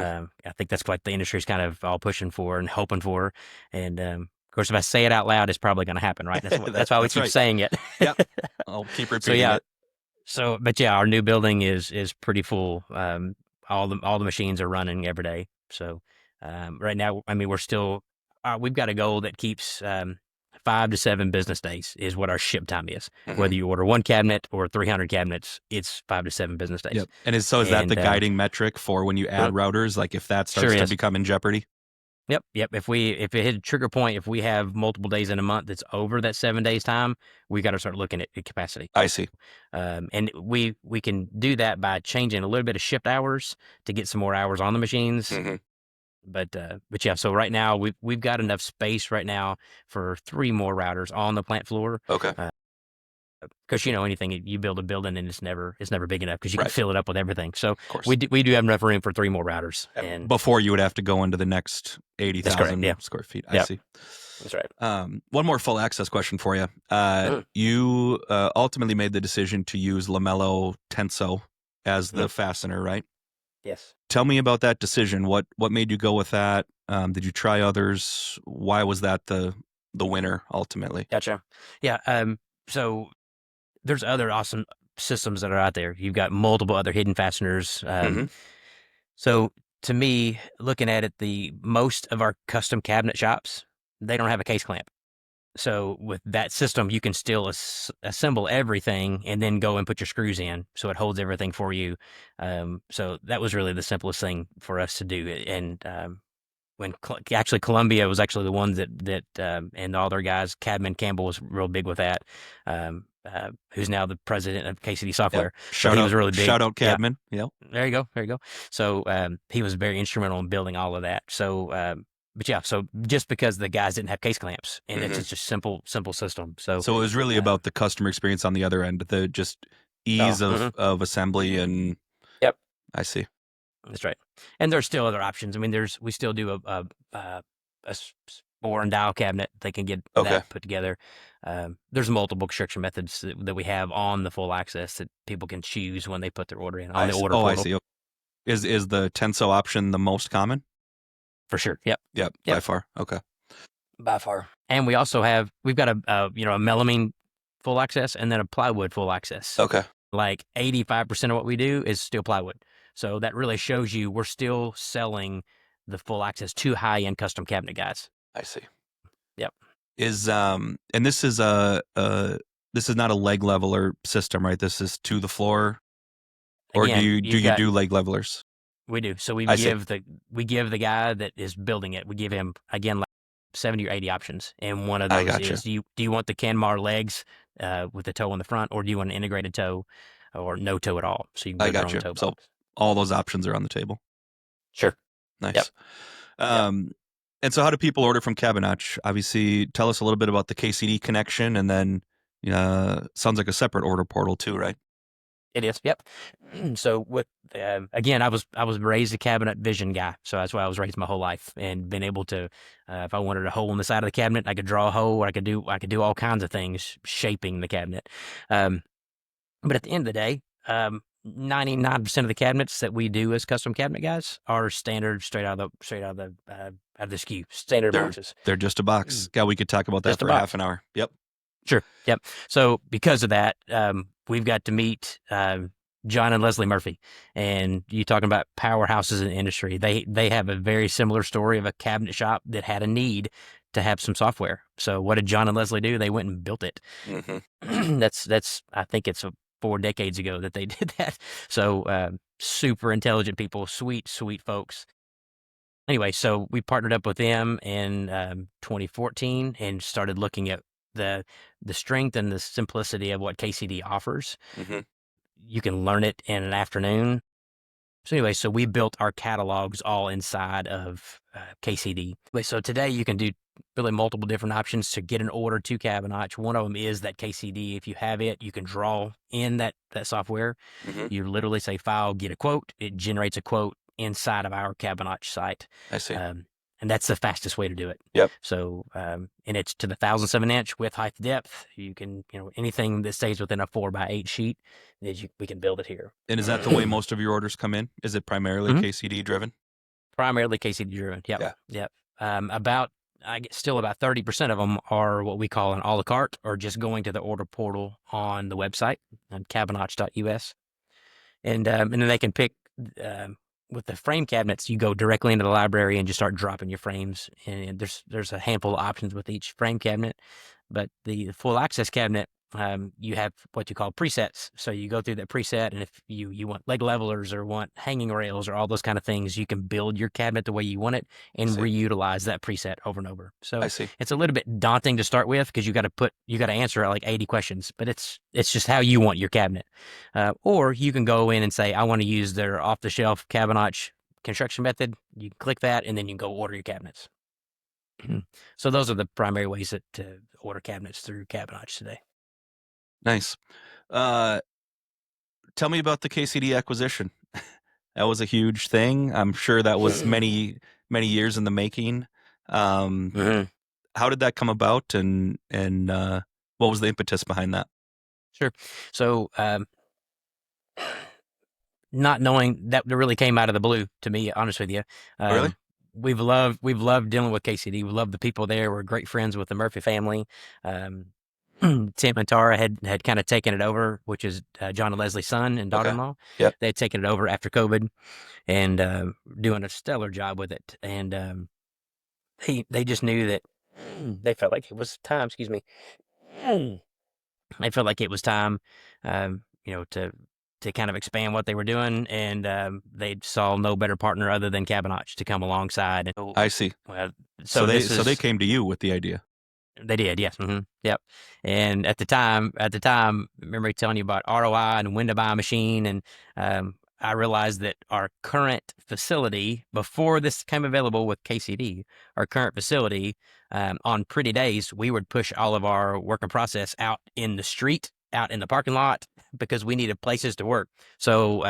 [SPEAKER 2] I think that's what the industry's kind of all pushing for and hoping for, and of course, if I say it out loud, it's probably going to happen, right? That's why we
[SPEAKER 1] That's
[SPEAKER 2] keep
[SPEAKER 1] right.
[SPEAKER 2] saying it.
[SPEAKER 1] Yep. I'll keep
[SPEAKER 2] So
[SPEAKER 1] repeating
[SPEAKER 2] yeah,
[SPEAKER 1] it.
[SPEAKER 2] but yeah, our new building is pretty full. All the machines are running every day. So right now, I mean, we've got a goal that keeps 5 to 7 business days is what our ship time is.
[SPEAKER 1] Hmm.
[SPEAKER 2] Whether you order one cabinet or 300 cabinets, it's 5 to 7 business days.
[SPEAKER 1] Yep. And is that
[SPEAKER 2] And
[SPEAKER 1] the guiding metric for when you add routers? Like if that
[SPEAKER 2] sure
[SPEAKER 1] starts to
[SPEAKER 2] is.
[SPEAKER 1] become in jeopardy?
[SPEAKER 2] Yep. If it hit a trigger point, if we have multiple days in a month that's over that 7 days time, we got to start looking at capacity.
[SPEAKER 1] I see.
[SPEAKER 2] And we can do that by changing a little bit of shift hours to get some more hours on the machines.
[SPEAKER 1] Hmm.
[SPEAKER 2] But yeah, so right now we've got enough space right now for 3 more routers on the plant floor.
[SPEAKER 1] Okay.
[SPEAKER 2] Because anything you build a building and it's never big enough because you can
[SPEAKER 1] Right.
[SPEAKER 2] fill it up with everything. So
[SPEAKER 1] Of course.
[SPEAKER 2] we do have enough room for 3 more routers, and
[SPEAKER 1] Before you would have to go into the next
[SPEAKER 2] that's correct. Yeah,
[SPEAKER 1] 80,000 square feet. I
[SPEAKER 2] yeah,
[SPEAKER 1] see.
[SPEAKER 2] that's right.
[SPEAKER 1] One more full access question for you.
[SPEAKER 2] Mhm,
[SPEAKER 1] You ultimately made the decision to use Lamello Tenso as the
[SPEAKER 2] mhm.
[SPEAKER 1] fastener, right?
[SPEAKER 2] Yes.
[SPEAKER 1] Tell me about that decision. What made you go with that? Did you try others? Why was that the winner ultimately?
[SPEAKER 2] Gotcha. Yeah. So there's other awesome systems that are out there. You've got multiple other hidden fasteners.
[SPEAKER 1] Hmm.
[SPEAKER 2] So to me, looking at it, the most of our custom cabinet shops, they don't have a case clamp. So with that system, you can still assemble everything and then go and put your screws in, so it holds everything for you. So that was really the simplest thing for us to do. And when actually Columbia was actually the ones that and all their guys, Cadman Campbell was real big with that. Who's now the president of KCD
[SPEAKER 1] Yep.
[SPEAKER 2] Software, but he was really big.
[SPEAKER 1] Shout out
[SPEAKER 2] Yeah,
[SPEAKER 1] Cadman. Yep.
[SPEAKER 2] there you go. So he was very instrumental in building all of that. So but yeah, so just because the guys didn't have case clamps, and it's
[SPEAKER 1] Hmm.
[SPEAKER 2] just a simple system. So
[SPEAKER 1] So it was really
[SPEAKER 2] uh,
[SPEAKER 1] about the customer experience on the other end, the just
[SPEAKER 2] oh,
[SPEAKER 1] ease of assembly, and
[SPEAKER 2] yep,
[SPEAKER 1] I see.
[SPEAKER 2] that's right. And there's still other options. I mean, we still do a bore and dial cabinet. They can get
[SPEAKER 1] Okay.
[SPEAKER 2] that put together. There's multiple construction methods that we have on the full access that people can choose when they put their order in on the order
[SPEAKER 1] Oh, I
[SPEAKER 2] portal.
[SPEAKER 1] see. Is the Tenso option the most common?
[SPEAKER 2] For sure. Yep.
[SPEAKER 1] Yep, by
[SPEAKER 2] Yep.
[SPEAKER 1] far. Okay.
[SPEAKER 2] By far. And we've got a melamine full access and then a plywood full access.
[SPEAKER 1] Okay.
[SPEAKER 2] Like 85% of what we do is still plywood. So that really shows you we're still selling the full access to high end custom cabinet guys.
[SPEAKER 1] I see.
[SPEAKER 2] Yep.
[SPEAKER 1] And this is this is not a leg leveler system, right? This is to the floor, or do
[SPEAKER 2] Again,
[SPEAKER 1] you do leg levelers?
[SPEAKER 2] we do. So
[SPEAKER 1] I see.
[SPEAKER 2] we give the guy that is building it, we give him again like 70 or 80 options. And one of
[SPEAKER 1] I
[SPEAKER 2] those
[SPEAKER 1] gotcha.
[SPEAKER 2] is do you want the Canmar legs with the toe on the front, or do you want an integrated toe or no toe at all? So you can
[SPEAKER 1] I
[SPEAKER 2] build your own
[SPEAKER 1] gotcha.
[SPEAKER 2] toe
[SPEAKER 1] So
[SPEAKER 2] box.
[SPEAKER 1] all those options are on the table.
[SPEAKER 2] Sure. Yep.
[SPEAKER 1] Nice.
[SPEAKER 2] Yep.
[SPEAKER 1] And so how do people order from Cabinotch? Obviously, tell us a little bit about the KCD connection, and then sounds like a separate order portal too, right?
[SPEAKER 2] It is. Yep. So with again, I was raised a cabinet vision guy, so that's why I was raised my whole life, and been able to, if I wanted a hole in the side of the cabinet, I could draw a hole. Or I could do all kinds of things shaping the cabinet. Um, But at the end of the day, 99% of the cabinets that we do as custom cabinet guys are standard, straight out of the SKU, standard
[SPEAKER 1] They're
[SPEAKER 2] boxes.
[SPEAKER 1] they're just a box. Yeah, we could talk about that
[SPEAKER 2] Just a
[SPEAKER 1] for a half
[SPEAKER 2] box.
[SPEAKER 1] an hour. Yep.
[SPEAKER 2] Sure. Yep. So because of that, we've got to meet John and Leslie Murphy, and you talking about powerhouses in the industry. They have a very similar story of a cabinet shop that had a need to have some software. So what did John and Leslie do? They went and built it. That's I think it's 4 decades ago that they did that. So super intelligent people, sweet folks. Anyway, so we partnered up with them in 2014 and started looking at the strength and the simplicity of what KCD offers. You can learn it in an afternoon. So anyway, so we built our catalogs all inside of KCD. So today you can do really multiple different options to get an order to Cabinotch. One of them is that KCD. If you have it, you can draw in that software. You literally say file, get a quote. It generates a quote inside of our Cabinotch site.
[SPEAKER 1] I see.
[SPEAKER 2] And that's the fastest way to do it.
[SPEAKER 1] Yep.
[SPEAKER 2] So, and it's to the 1,007 inch width, height, depth. You can, anything that stays within a 4x8 sheet, we can build it here.
[SPEAKER 1] And is that the way most of your orders come in? Is it primarily KCD driven?
[SPEAKER 2] Primarily KCD driven. Yep.
[SPEAKER 1] Yeah.
[SPEAKER 2] Yep. Still about 30% of them are what we call an a la carte, or just going to the order portal on the website on cabinotch.us. And then they can pick, with the frame cabinets, you go directly into the library and just start dropping your frames. And there's a handful of options with each frame cabinet. But the full access cabinet, you have what you call presets. So you go through that preset, and if you want leg levelers or want hanging rails or all those kind of things, you can build your cabinet the way you want it and reutilize that preset over and over. So it's a little bit daunting to start with, because you got to answer like 80 questions, but it's just how you want your cabinet. Or you can go in and say, I want to use their off the shelf Cabinotch construction method. You can click that, and then you can go order your cabinets. So those are the primary ways to order cabinets through Cabinotch today.
[SPEAKER 1] Nice. Tell me about the KCD acquisition. That was a huge thing. I'm sure that was many years in the making. How did that come about, and what was the impetus behind that?
[SPEAKER 2] Sure. So not knowing that really came out of the blue, to be honest with you.
[SPEAKER 1] Really?
[SPEAKER 2] We've loved dealing with KCD. We love the people there. We're great friends with the Murphy family. Tim and Tara had kind of taken it over, which is John and Leslie's son and daughter-in-law.
[SPEAKER 1] Yep.
[SPEAKER 2] They had taken it over after COVID, and doing a stellar job with it. And they just knew that they felt like it was time. Excuse me. They felt like it was time, to kind of expand what they were doing, and they saw no better partner other than Cabinotch to come alongside. And,
[SPEAKER 1] I see.
[SPEAKER 2] So
[SPEAKER 1] they came to you with the idea.
[SPEAKER 2] They did, yes. Yep. And at the time, remember me telling you about ROI and when to buy a machine, and I realized that our current facility, before this came available with KCD, our current facility, on pretty days, we would push all of our work in process out in the street, out in the parking lot, because we needed places to work. So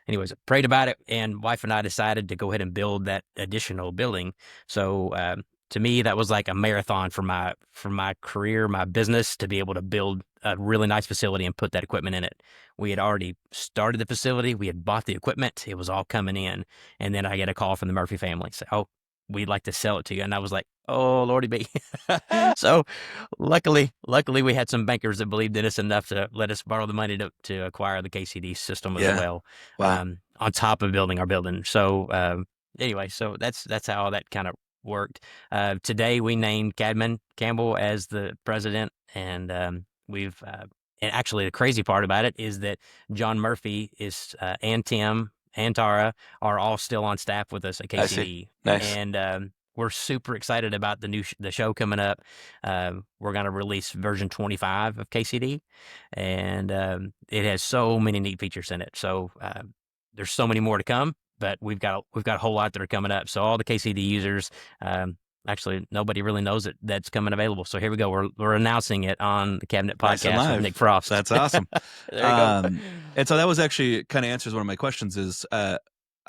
[SPEAKER 2] anyways, I prayed about it, and wife and I decided to go ahead and build that additional building. So to me, that was like a marathon for my career, my business, to be able to build a really nice facility and put that equipment in it. We had already started the facility. We had bought the equipment. It was all coming in. And then I get a call from the Murphy family. Say, oh, we'd like to sell it to you. And I was like, oh, Lordy be. So luckily, we had some bankers that believed in us enough to let us borrow the money to acquire the KCD system as well.
[SPEAKER 1] Wow.
[SPEAKER 2] On top of building our building. So anyway, so that's how that kind of worked. Today we named Cadman Campbell as the president, and and actually the crazy part about it is that John Murphy is and Tim and Tara are all still on staff with us at KCD.
[SPEAKER 1] I see. Nice.
[SPEAKER 2] And we're super excited about the show coming up. We're going to release version 25 of KCD, and it has so many neat features in it. So there's so many more to come. But we've got a whole lot that are coming up. So all the KCD users, actually nobody really knows that's coming available. So here we go. We're announcing it on the Cabinet Podcast with Nic Frost.
[SPEAKER 1] That's awesome.
[SPEAKER 2] There you go.
[SPEAKER 1] And so that was actually kind of answers one of my questions. Is I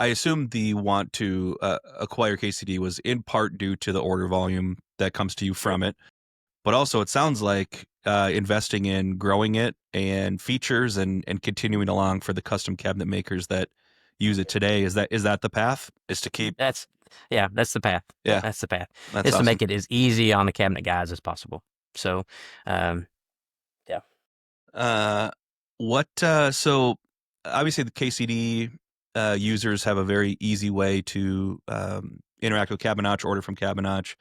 [SPEAKER 1] assume the want to acquire KCD was in part due to the order volume that comes to you from it, but also it sounds like investing in growing it and features and continuing along for the custom cabinet makers that use it today. Is that the path? Is to keep
[SPEAKER 2] That's yeah, that's the path.
[SPEAKER 1] yeah,
[SPEAKER 2] That's the path.
[SPEAKER 1] that's
[SPEAKER 2] Is to
[SPEAKER 1] awesome.
[SPEAKER 2] make it as easy on the cabinet guys as possible. So, um, yeah,
[SPEAKER 1] Uh, what so obviously the KCD users have a very easy way to interact with Cabinotch, order from Cabinotch.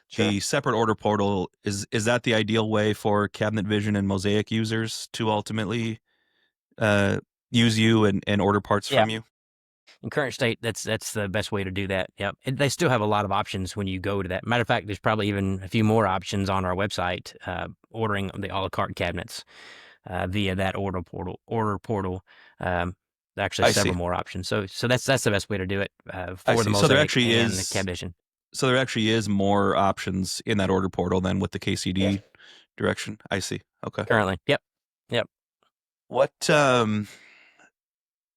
[SPEAKER 2] sure.
[SPEAKER 1] The separate order portal is that the ideal way for Cabinet Vision and Mosaic users to ultimately uh, use you and order parts
[SPEAKER 2] Yeah.
[SPEAKER 1] from you?
[SPEAKER 2] In current state, that's the best way to do that. Yep. And they still have a lot of options when you go to that. Matter of fact, there's probably even a few more options on our website, ordering the a la carte cabinets via that order portal. Um, actually
[SPEAKER 1] I
[SPEAKER 2] several
[SPEAKER 1] see.
[SPEAKER 2] more options. So that's the best way to do it
[SPEAKER 1] I
[SPEAKER 2] for the
[SPEAKER 1] see.
[SPEAKER 2] Mosaic and the Cabvision.
[SPEAKER 1] So there actually is more options in that order portal than with the
[SPEAKER 2] Yes.
[SPEAKER 1] KCD direction. I see. Okay.
[SPEAKER 2] Currently. Yep. Yep.
[SPEAKER 1] What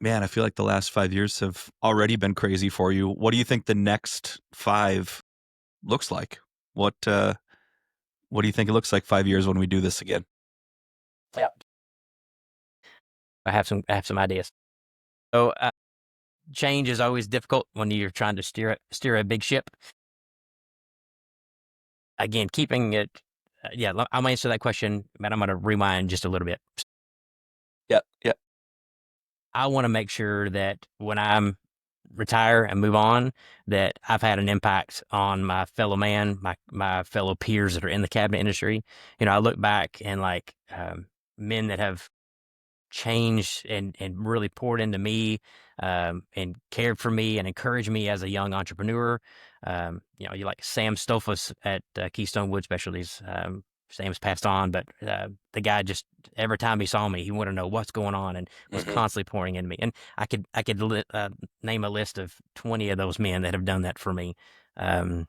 [SPEAKER 1] man, I feel like the last 5 years have already been crazy for you. What do you think the next five looks like? What do you think it looks like 5 years when we do this again?
[SPEAKER 2] Yep. I have some ideas. So change is always difficult when you're trying to steer a big ship. Again, keeping it. Yeah, I'll answer that question, but I'm going to rewind just a little bit.
[SPEAKER 1] Yep. Yep.
[SPEAKER 2] I want to make sure that when I'm retire and move on, that I've had an impact on my fellow man, my fellow peers that are in the cabinet industry. I look back and like men that have changed and really poured into me, and cared for me and encouraged me as a young entrepreneur. You like Sam Stofus at Keystone Wood Specialties. Sam's passed on, but the guy just every time he saw me, he wanted to know what's going on and was
[SPEAKER 1] Hmm.
[SPEAKER 2] constantly pouring into me. And I could name a list of 20 of those men that have done that for me. Um,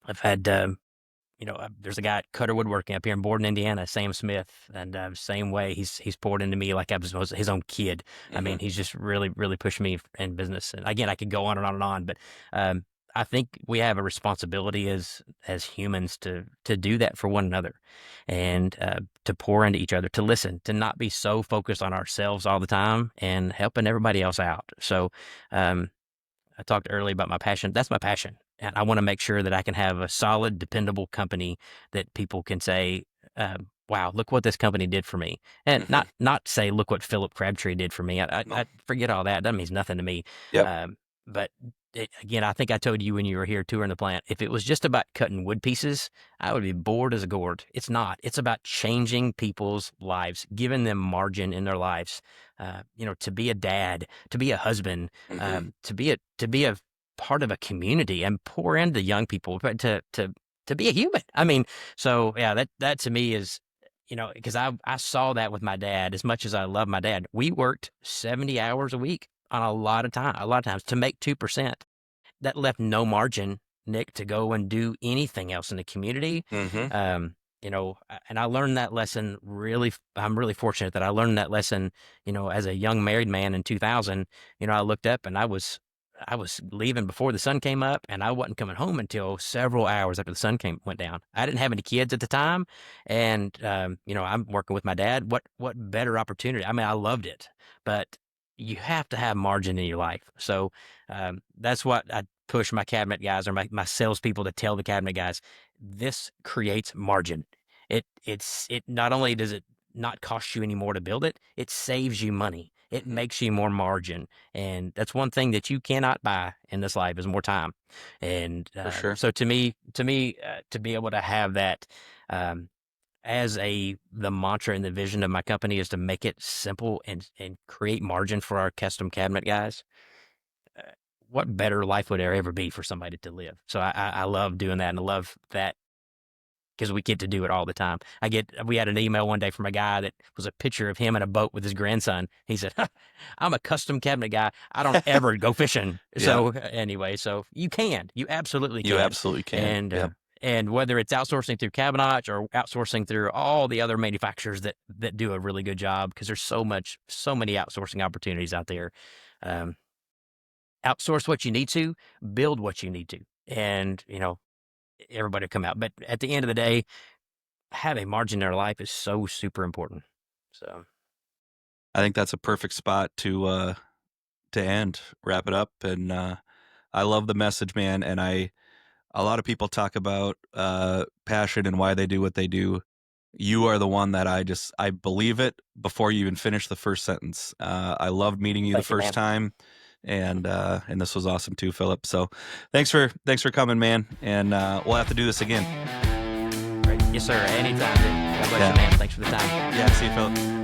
[SPEAKER 2] I've had there's a guy at Cutter Woodworking up here in Borden, Indiana, Sam Smith, and same way he's poured into me like I was his own kid. I
[SPEAKER 1] Hmm.
[SPEAKER 2] mean, he's just really really pushed me in business. And again, I could go on and on and on, but um, I think we have a responsibility as humans to do that for one another, and to pour into each other, to listen, to not be so focused on ourselves all the time, and helping everybody else out. So. Um, I talked earlier about my passion. That's my passion. And I want to make sure that I can have a solid, dependable company that people can say, wow, look what this company did for me. And
[SPEAKER 1] Hmm.
[SPEAKER 2] not say, look what Phillip Crabtree did for me.
[SPEAKER 1] No.
[SPEAKER 2] I forget all that. That means nothing to me.
[SPEAKER 1] Yep.
[SPEAKER 2] But again, I think I told you when you were here touring the plant, if it was just about cutting wood pieces, I would be bored as a gourd. It's not. It's about changing people's lives, giving them margin in their lives. To be a dad, to be a husband,
[SPEAKER 1] Hmm.
[SPEAKER 2] to be a part of a community and pour into young people, but to be a human. I mean, so yeah, that to me is, because I saw that with my dad. As much as I love my dad, we worked 70 hours a week on a lot of times to make 2%. That left no margin, Nick, to go and do anything else in the community.
[SPEAKER 1] Hmm.
[SPEAKER 2] And I learned that lesson really. I'm really fortunate that I learned that lesson, as a young married man in 2000. I looked up and I was leaving before the sun came up, and I wasn't coming home until several hours after the sun went down. I didn't have any kids at the time, and I'm working with my dad. What better opportunity? I mean, I loved it, but you have to have margin in your life. So that's what I push my cabinet guys or my salespeople to tell the cabinet guys. This creates margin. It not only does it not cost you any more to build it, it saves you money. It
[SPEAKER 1] Hmm.
[SPEAKER 2] makes you more margin, and that's one thing that you cannot buy in this life is more time. And
[SPEAKER 1] For sure.
[SPEAKER 2] so to me, to be able to have that um, as the mantra and the vision of my company is to make it simple and create margin for our custom cabinet guys. Uh, what better life would there ever be for somebody to live? So I love doing that, and I love that because we get to do it all the time. We had an email one day from a guy that was a picture of him in a boat with his grandson. He said, I'm a custom cabinet guy. I don't ever go fishing.
[SPEAKER 1] Yeah.
[SPEAKER 2] So anyway, so you absolutely
[SPEAKER 1] You
[SPEAKER 2] can.
[SPEAKER 1] absolutely can.
[SPEAKER 2] And,
[SPEAKER 1] Yep.
[SPEAKER 2] and whether it's outsourcing through Cabinotch or outsourcing through all the other manufacturers that do a really good job, because there's so many outsourcing opportunities out there. Um, Outsource what you need to, build what you need to, and everybody will come out. But at the end of the day, have a margin in their life is so super important. So
[SPEAKER 1] I think that's a perfect spot to end, wrap it up. And I love the message, man. And a lot of people talk about passion and why they do what they do. You are the one that I believe it before you even finish the first sentence. I loved meeting you the
[SPEAKER 2] thank you,
[SPEAKER 1] first
[SPEAKER 2] man.
[SPEAKER 1] time, and this was awesome too, Phillip. So thanks for coming, man. And we'll have to do this again.
[SPEAKER 2] Great. Yes, sir. Anytime. God bless
[SPEAKER 1] Yeah.
[SPEAKER 2] you, man. Thanks for the time.
[SPEAKER 1] Yeah. See you, Phillip.